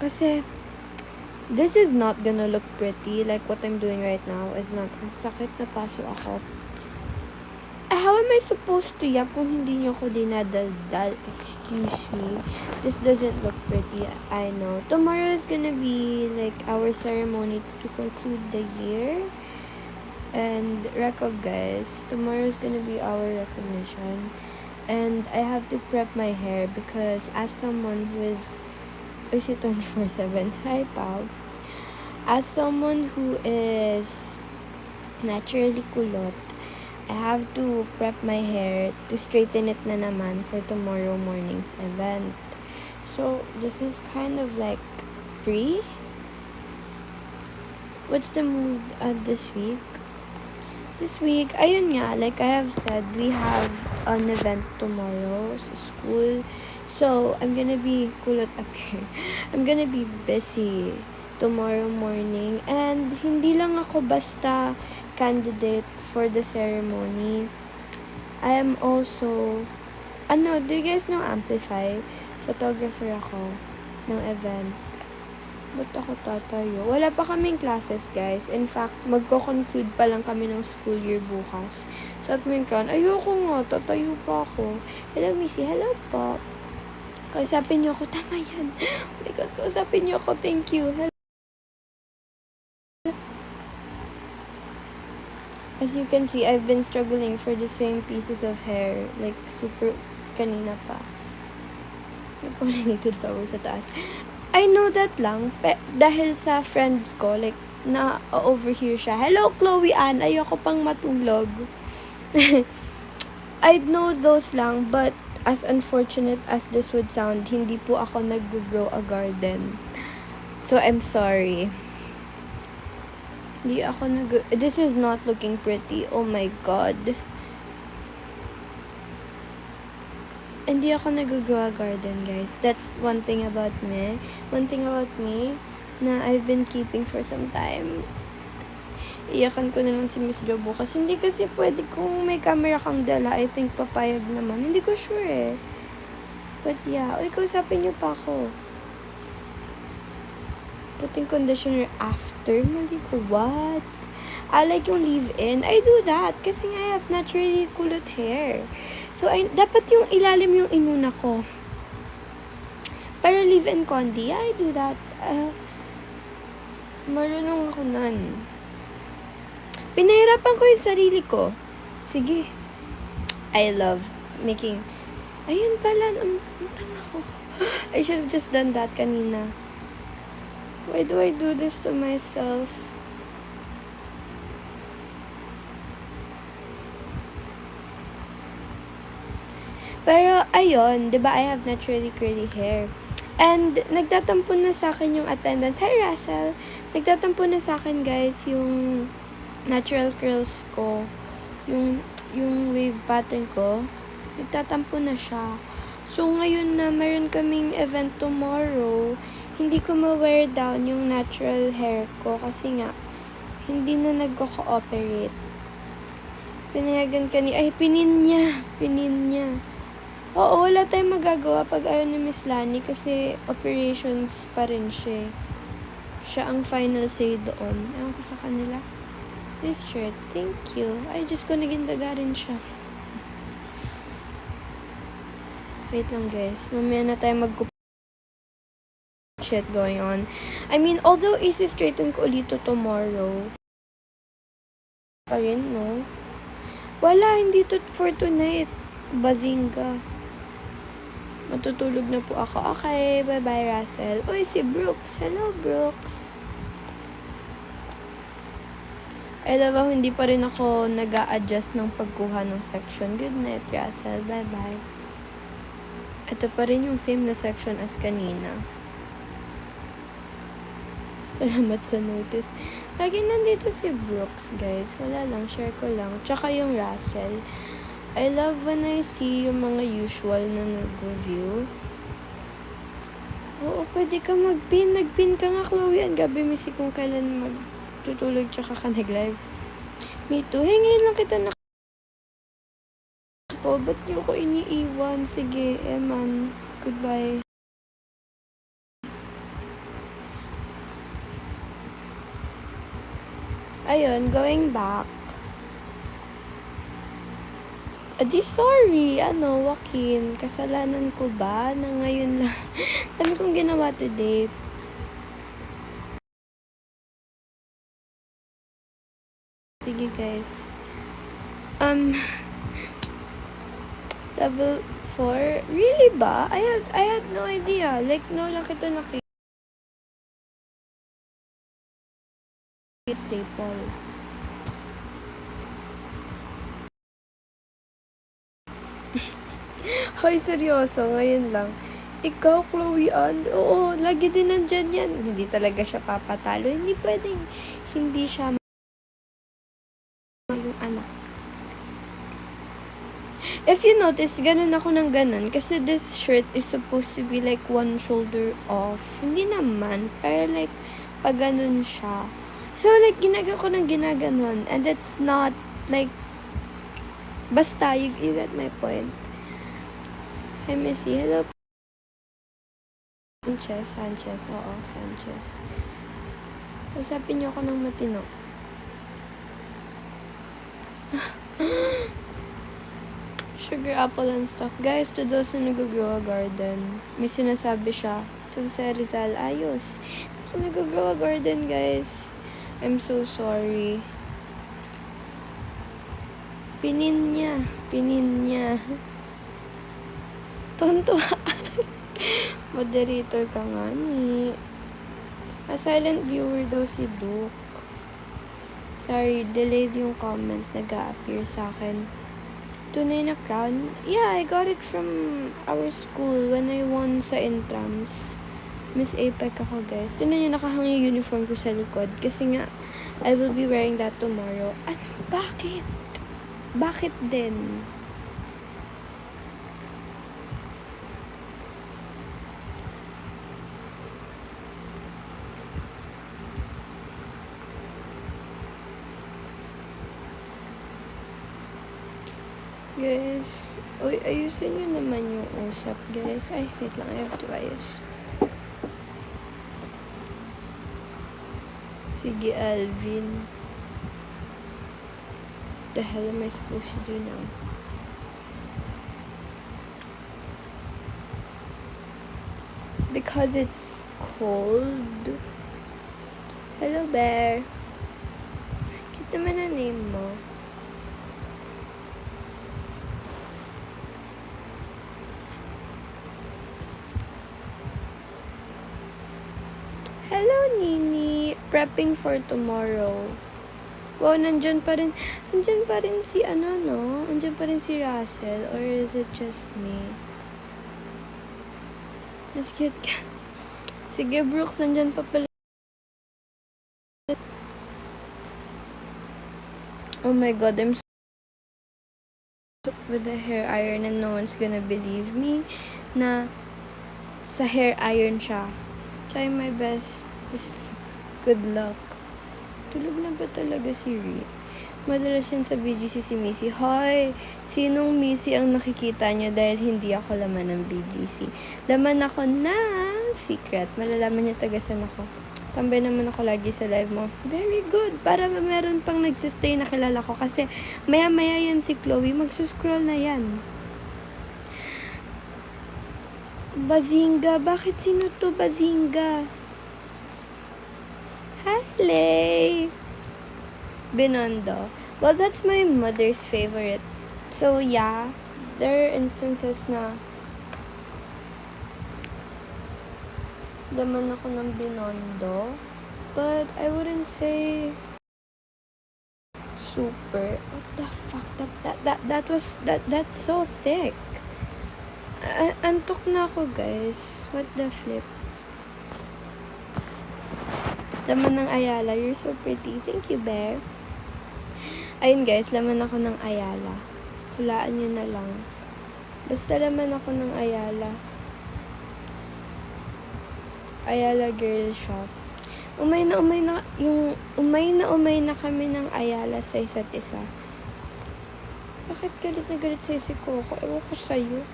Kasi, this is not gonna look pretty. Like, what I'm doing right now is not. Ang sakit na paso ako. How am I supposed to yap kung hindi niyo ako dinadaldal? Excuse me. This doesn't look pretty. I know. Tomorrow is gonna be like our ceremony to conclude the year. And guys, tomorrow is gonna be our recognition. And I have to prep my hair because as someone who is 24/7? Hi, Pao. As someone who is naturally kulot, I have to prep my hair to straighten it na naman for tomorrow morning's event. So, this is kind of like what's the mood this week? This week, ayun nga, like I have said, we have an event tomorrow sa school. So, I'm gonna be kulot up here. I'm gonna be busy tomorrow morning. And hindi lang ako basta candidate for the ceremony. I am also, do you guys know Amplify? Photographer ako ng event. Ba't ako tatayo? Wala pa kaming classes, guys. In fact, magko-conclude pa lang kami ng school year bukas. Sa Admin-Con, ayoko nga, tatayo pa ako. Hello, Missy. Hello po. Kausapin niyo ako. Tama yan. Oh my God, kausapin niyo ako. Thank you. Hello. As you can see, I've been struggling for the same pieces of hair. Like, super kanina pa. May pollinated flower sa taas. I know that lang. Dahil sa friends ko, like, na-overhear siya. Hello, Chloe Ann. Ayoko pang matulog. I know those lang, but as unfortunate as this would sound, hindi po ako nag-grow a garden. So, I'm sorry. This is not looking pretty. Oh my God. Hindi ako nag-grow a garden, guys. That's one thing about me. One thing about me na I've been keeping for some time. Iyakan ko na lang si Miss Jo bukas. Hindi kasi pwede kung may camera kang dala. I think papayag naman. Hindi ko sure eh. But yeah. Uy, kausapin niyo pa ako. Putting conditioner after maligo. What? I like yung leave-in. I do that kasi I have naturally kulot hair. So, dapat yung ilalim yung inuna ko. Pero leave-in condi, I do that. Marunong ako nun. Pinahirapan ko yung sarili ko. Sige. I love making... Ayun pala, tanga ko. I should have just done that kanina. Why do I do this to myself? Pero, ayun, diba, I have naturally curly hair. And, nagtatampo na sa akin yung attendance. Hi, Russell! Nagtatampo na sa akin, guys, yung natural curls ko. Yung wave pattern ko. Nagtatampo na siya. So, ngayon na meron kaming event tomorrow, hindi ko ma-wear down yung natural hair ko kasi nga, hindi na nagko-cooperate. Pinayagan pinin niya. Oo, wala tayong magagawa pag ayaw ni Miss Lani kasi operations pa rin siya. Siya ang final say doon. Ewan ko sa kanila. This shirt, thank you. Ay, Diyos ko, nagindaga rin siya. Wait lang, guys. Mamaya na tayo shit going on. I mean, although isi-straighten ko ulit tomorrow, pa rin, no? Wala, hindi to for tonight. Bazinga. Matutulog na po ako. Okay, bye-bye, Russell. Uy, si Brooks. Hello, Brooks. I love how hindi pa rin ako nag-a-adjust ng pagkuha ng section. Good night, Russell. Bye-bye. Ito pa rin yung same na section as kanina. Salamat sa notice. Lagi nandito si Brooks, guys. Wala lang, share ko lang. Tsaka yung Russell. I love when I see yung mga usual na nag-review. Oo, pwede ka mag-pin. Nag-pin ka nga, Chloe. Ang gabi, misi kung kailan magtutulog tsaka ka nag-live. Me too. Hey, ngayon lang kita po. Ba't niyo ko iniiwan? Sige, Eman. Goodbye. Ayun, going back. Adi, sorry. Joaquin, kasalanan ko ba na ngayon lang? Tapos kong ginawa today. Sige, guys. Level 4? Really ba? I had no idea. Like, no lang kita staple. Hoy, seryoso, ngayon lang. Ikaw, Chloe Ann, oo, lagi din nandyan yan. Hindi talaga siya papatalo. Hindi pwedeng, hindi siya yung anak. If you notice, ganun ako ng ganun. Kasi this shirt is supposed to be like one shoulder off. Hindi naman. Pero like, pag ganun siya. So like, ginagawa ko ng ginaganon. And it's not like, basta, you get my point. Hi, Missy. Hello. Sanchez. Oo, Sanchez. Usapin niyo ako ng matino. Sugar apple and stuff. Guys, to those na nag-grow a garden, may sinasabi siya. So, sa Rizal, ayos. So, nag-grow a garden, guys. I'm so sorry. Pinin niya. Tonto. Moderator ka nga ni. A silent viewer daw si Duke. Sorry, delayed yung comment. Nag-a-appear sa akin. Tunay na crown? Yeah, I got it from our school when I won sa intrams. Miss APEC ako, guys. Tinan nyo, nakahang yung uniform ko sa likod. Kasi nga, I will be wearing that tomorrow. Ano? Bakit? Bakit din? Guys, uy, ayusin nyo naman yung usap, guys. Ay, wait lang, I have to ayos. Sige, Alvin. The hell am I supposed to do now? Because it's cold. Hello, Bear. Cute naman ang name mo. Hello, Nini. Prepping for tomorrow. Wow, nandyan pa rin si Nandyan pa rin si Russell, or is it just me? Mas cute ka. Sige, Brooks, nandyan pa pala. Oh my god, I'm so with the hair iron and no one's gonna believe me na sa hair iron siya. Try my best to sleep. Good luck. Tulog na ba talaga si Ri? Madalas yan sa BGC si Missy. Hoy! Sinong Missy ang nakikita nyo dahil hindi ako laman ng BGC? Laman ako ng secret. Malalaman niya tagasan ako. Tambay naman ako lagi sa live mo. Very good. Para meron pang nagsistay na kilala ko. Kasi maya-maya yan si Chloe. Magsuscroll na yan. Bazinga. Bakit sino to Bazinga? Hi, Lay. Binondo. Well, that's my mother's favorite. So, yeah. There are instances na laman ako ng Binondo. But, I wouldn't say super. What the fuck? That's so thick. Antok na ako, guys. What the flip? Laman ng Ayala. You're so pretty. Thank you, Bear. Ayun, guys. Laman ako ng Ayala. Hulaan nyo na lang. Basta laman ako ng Ayala. Ayala Girl Shop. Umay na kami ng Ayala sa isa't isa. Bakit galit na galit sa'yo si Coco? Ewan ko sa'yo.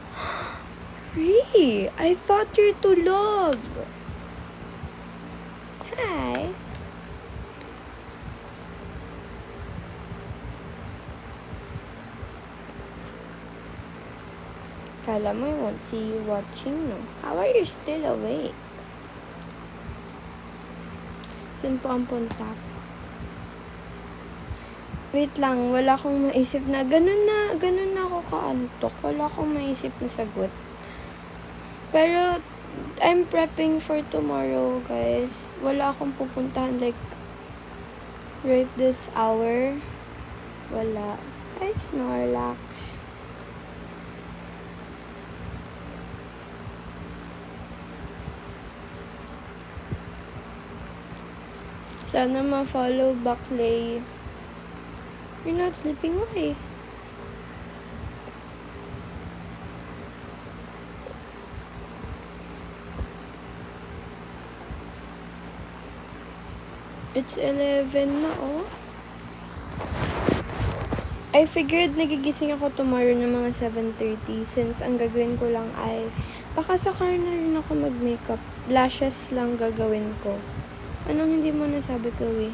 Ree! I thought you're tulog! Hi! Alam mo, I won't see you watching, no? How are you still awake? Saan po ang punta? Wait lang, wala akong maisip na ganun na ako kaantok. Wala akong maisip na sagot. Pero, I'm prepping for tomorrow, guys. Wala akong pupuntahan, like, right this hour. Wala. Ay, Snorlax. Sana ma-follow Bakley. You're not sleeping, why? It's 11 na, oh. I figured nagigising ako tomorrow ng mga 7:30 since ang gagawin ko lang ay baka sa car na rin ako mag-makeup. Lashes lang gagawin ko. Anong hindi mo nasabi, Chloe?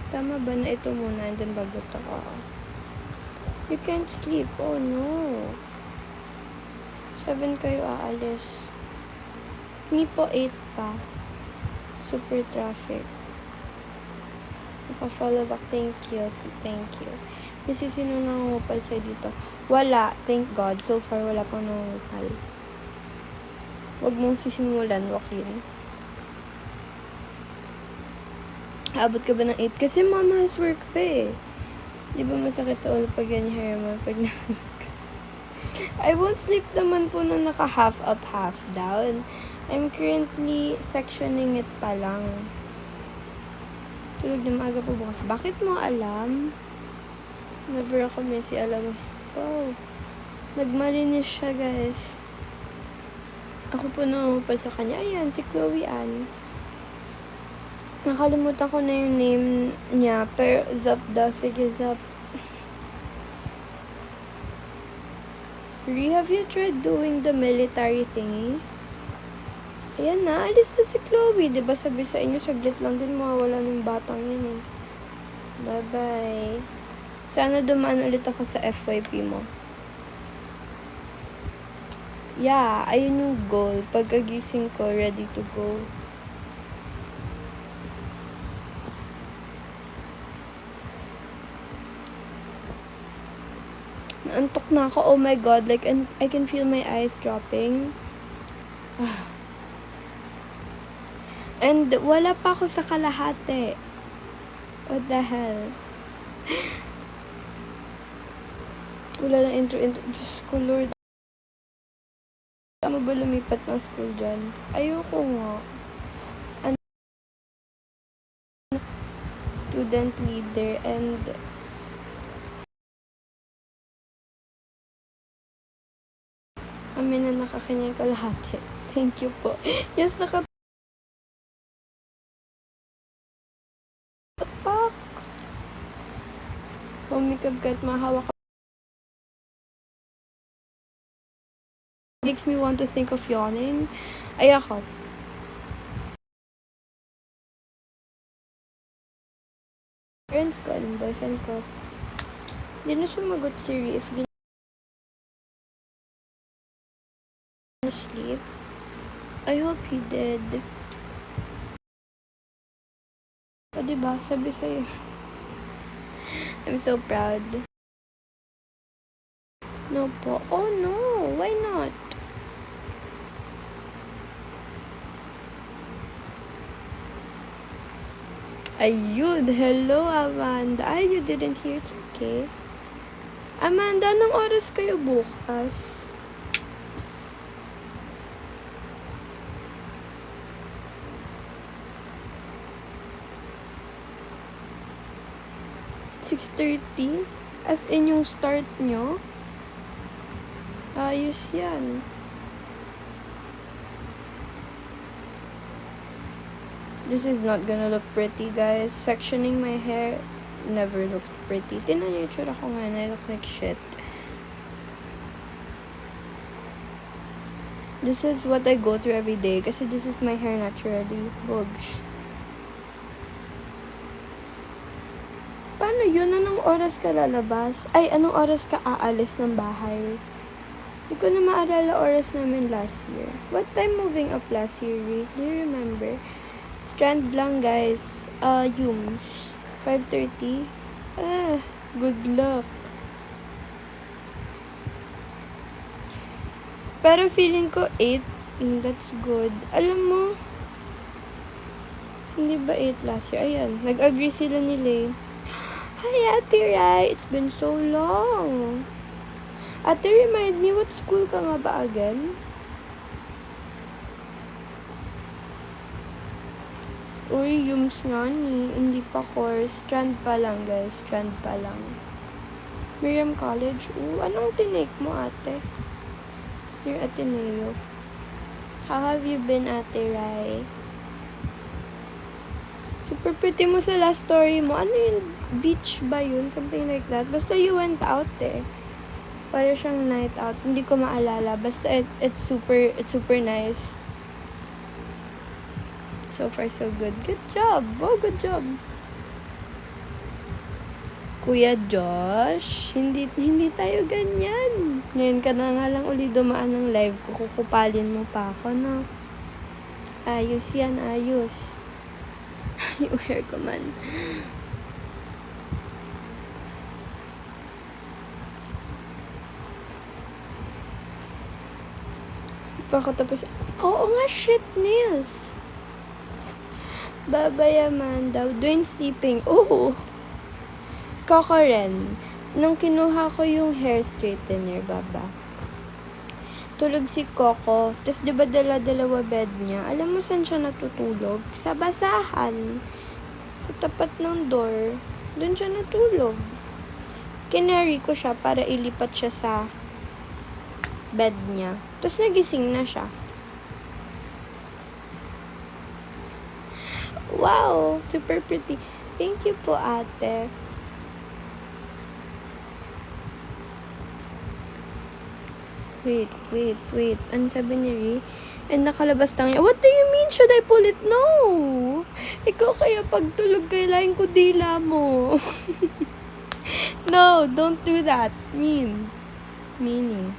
Tama ba na ito muna and then bago to ka? You can't sleep. Oh no. 7 kayo aalis. Hindi po 8 pa. Super traffic. Naka-follow back. Thank you. Thank you. Kasi sino nangungupal sa'yo dito? Wala. Thank God. So far, wala pang nangungupal. Huwag mong sisimulan, Joaquin. Abot ka ba ng 8? Kasi mama has work pa eh. Di ba masakit sa ulo pag yan yung hair mo? Pag nasunod ka. I won't sleep naman po na naka half up, half down. I'm currently sectioning it pa lang. Tulog na maaga po bukas. Bakit mo alam? Never ako may si alam. Wow. Nagmalinis siya, guys. Ako po nangungupal sa kanya. Ayan, si Chloe Ann. Nakalimutan ko na yung name niya. Pero, Zap daw. Sige, Zap. Ri, have you tried doing the military thingy? Ayan na, alis na si Chloe. Diba sabi sa inyo, saglit lang din mawawala ng batang yun eh. Bye-bye. Sana dumaan ulit ako sa FYP mo. Yeah, ayun yung goal. Pagkagising ko, ready to go. Naantok na ako. Oh my God. Like, I can feel my eyes dropping. And wala pa ako sa kalahati. What the hell? Wala lang intro. Diyos ko, Lord. Ano ba lumipat ng school dyan? Ayoko nga. Student leader and kami na nakakanyang kalahati. Thank you po. Yes, Fuck. Humikab ka at mahawak ka. Makes me want to think of yawning. Ay ako. Friends ko, anong boyfriend ko. Hindi na sumagot si Ri if sleep. I hope he did. O diba, sabi sa'yo. I'm so proud. No po. Oh no, why not? Ayun, hello Amanda. Ay, you didn't hear, it's okay. Amanda, anong oras kayo bukas? (6:30) As in yung start nyo? Ayos yan. This is not gonna look pretty, guys. Sectioning my hair never looked pretty. Tingnan niyo yung tsura ko ngayon. I look like shit. This is what I go through every day. Kasi this is my hair naturally. Bugs. Paano yun? Anong oras ka lalabas? Ay, anong oras ka aalis ng bahay? Hindi ko na maalala oras namin last year. What time moving up last year, Ri? Do you remember? Strand lang, guys. Yums. 5:30. Good luck. Pero feeling ko 8. That's good. Alam mo, hindi ba 8 last year? Ayan, nag-agree sila ni Lay. Hi, Ate Rai. It's been so long. Ate, remind me, what school ka nga ba again? Uy, Yums nga ni. Hindi pa course. Strand pa lang, guys. Strand pa lang. Miriam College. Anong tinake mo, ate? Your Ateneo. How have you been, Ate Rai? Super pretty mo sa last story mo. Ano yun? Beach ba yun? Something like that. Basta you went out eh. Para siyang night out. Hindi ko maalala. Basta it's super nice. So far, so good. Good job. Oh, good job. Kuya Josh, hindi tayo ganyan. Ngayon ka na nga lang uli dumaan ng live ko. Kukupalin mo pa ako, no? Ayos yan, ayos. Yung hair ko man. Pa ako tapos, oo nga, shit, nails. Babayaman daw. Dwayne sleeping. Oo. Coco rin. Nung kinuha ko yung hair straightener, baba. Tulog si Coco. Tapos diba dalawa bed niya? Alam mo saan siya natutulog? Sa basahan. Sa tapat ng door. Doon siya natulog. Kinary ko siya para ilipat siya sa bed niya. Tapos nagising na siya. Wow! Super pretty. Thank you po, ate. Wait. Ano sabi ni Ri? And nakalabas lang niya. What do you mean? Should I pull it? No! Ikaw kaya pagtulog kailangan ko dila mo. No, don't do that. Meaning.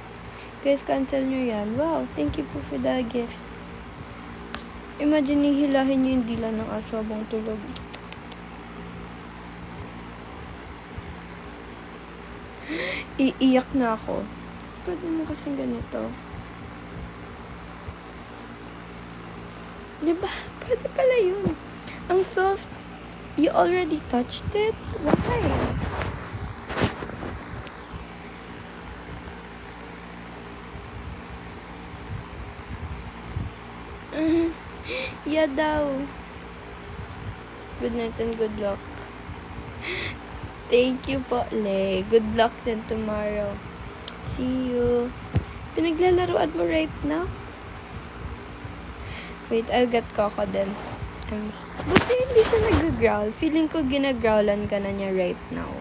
Guys, cancel nyo yan. Wow, thank you po for the gift. Imagine, hilahin nyo yung dila ng aso habang tulog. Iiyak na ako. Pwede mo kasing ganito. Diba? Pwede pala yun. Ang soft. You already touched it? Why? Yeah daw. Good night and good luck. Thank you po, Le. Good luck then tomorrow. See you. Pinaglalaroan mo right now? Wait, I'll get Coco then. Buti hindi siya nag-growl. Feeling ko ginagrowlan ka na niya right now.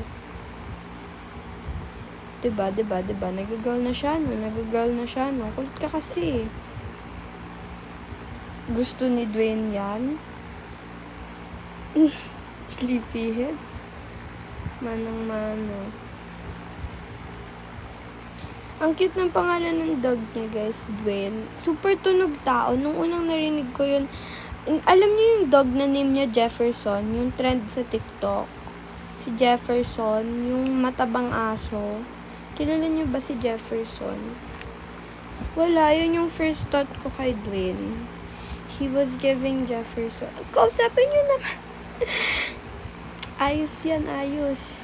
Diba? Nag-growl na siya, no? Kulit ka kasi. Gusto ni Dwayne yan? Sleepyhead? Manang-mano. Ang cute ng pangalan ng dog niya, guys, Dwayne. Super tunog tao. Nung unang narinig ko yun, alam niyo yung dog na name niya Jefferson, yung trend sa TikTok. Si Jefferson, yung matabang aso. Kilala niyo ba si Jefferson? Wala, yun yung first thought ko kay Dwayne. He was giving Jefferson. Kausapin niyo naman. Ayos yan, ayos.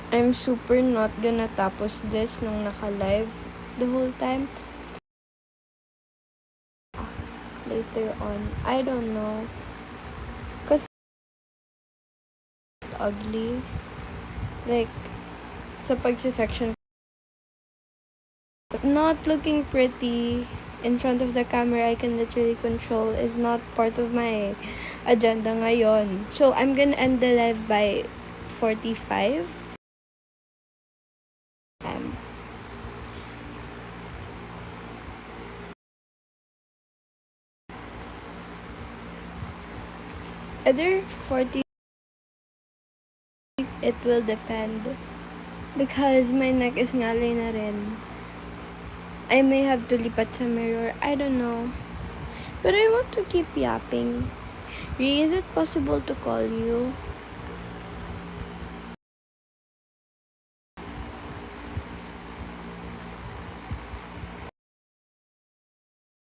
I'm super not gonna tapos this nung naka-live the whole time. Later on. I don't know. Cause it's ugly. Like, sa pagsa-section. Not looking pretty in front of the camera I can literally control is not part of my agenda ngayon. So, I'm gonna end the live by 45. Either 40, it will depend. Because my neck is ngalay na rin. I may have to lipat sa mirror. I don't know. But I want to keep yapping. Ri, is it possible to call you?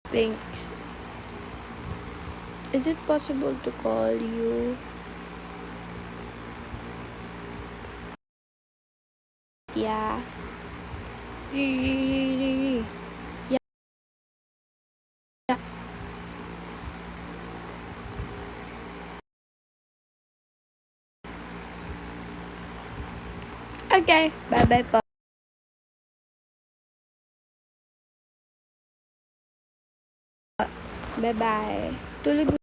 Thanks. Is it possible to call you? Yeah. Ri. Yeah. Okay. Bye-bye po. Bye-bye. Tulog